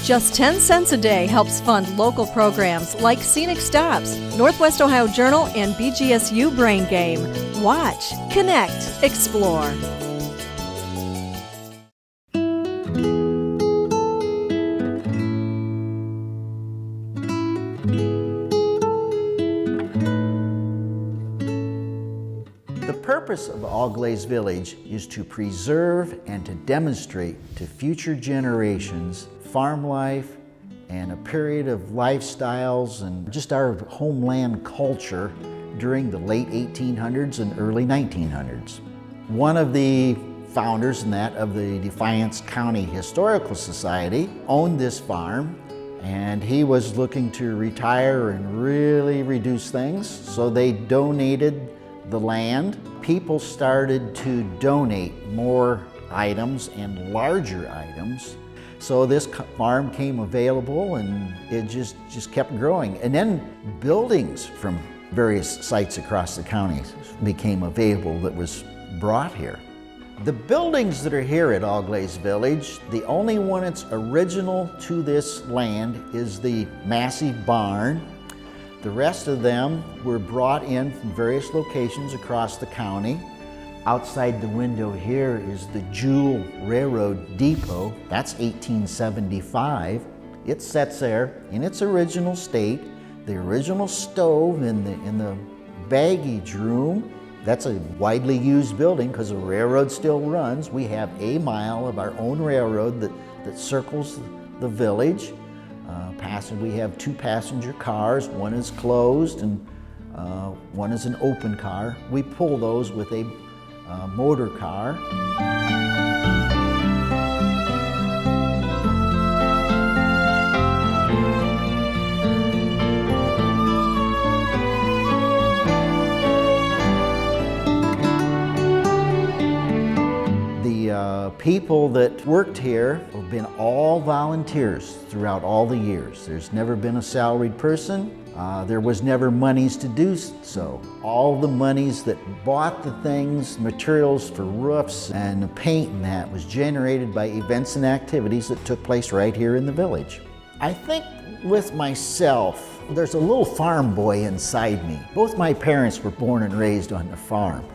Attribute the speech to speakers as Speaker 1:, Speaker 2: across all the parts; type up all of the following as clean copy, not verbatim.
Speaker 1: Just 10 cents a day helps fund local programs like Scenic Stops, Northwest Ohio Journal, and BGSU Brain Game. Watch, connect, explore.
Speaker 2: The purpose of AuGlaize Village is to preserve and to demonstrate to future generations farm life and a period of lifestyles and just our homeland culture during the late 1800s and early 1900s. One of the founders of the Defiance County Historical Society owned this farm, and he was looking to retire and really reduce things, so they donated the land. People started to donate more items and larger items. So this farm came available, and it just kept growing. And then buildings from various sites across the county became available that was brought here. The buildings that are here at AuGlaize Village, the only one that's original to this land is the massive barn. The rest of them were brought in from various locations across the county. Outside the window here is the Jewel Railroad Depot. That's 1875. It sits there in its original state. The original stove in the baggage room. That's a widely used building because the railroad still runs. We have a mile of our own railroad that circles the village. We have 2 passenger cars. One is closed and one is an open car. We pull those with a motor car. People that worked here have been all volunteers throughout all the years. There's never been a salaried person. There was never monies to do so. All the monies that bought the things, materials for roofs and the paint and that was generated by events and activities that took place right here in the village. I think with myself, there's a little farm boy inside me. Both my parents were born and raised on the farm.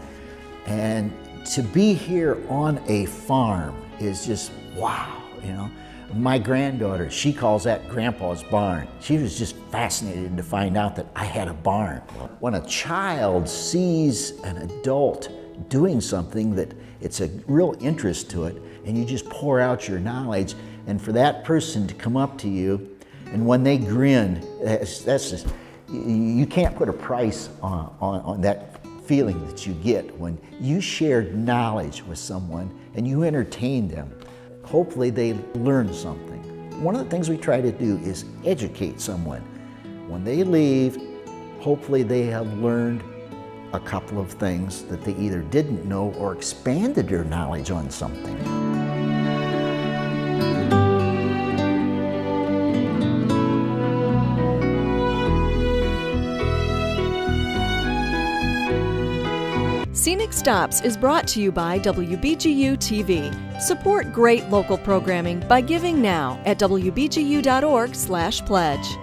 Speaker 2: And to be here on a farm is just wow, you know. My granddaughter, she calls that Grandpa's barn. She was just fascinated to find out that I had a barn. When a child sees an adult doing something that it's a real interest to it, and you just pour out your knowledge, and for that person to come up to you, and when they grin, that's just, you can't put a price on that feeling that you get when you shared knowledge with someone and you entertain them. Hopefully they learn something. One of the things we try to do is educate someone. When they leave, hopefully they have learned a couple of things that they either didn't know or expanded their knowledge on something.
Speaker 1: Scenic Stops is brought to you by WBGU-TV. Support great local programming by giving now at WBGU.org/pledge.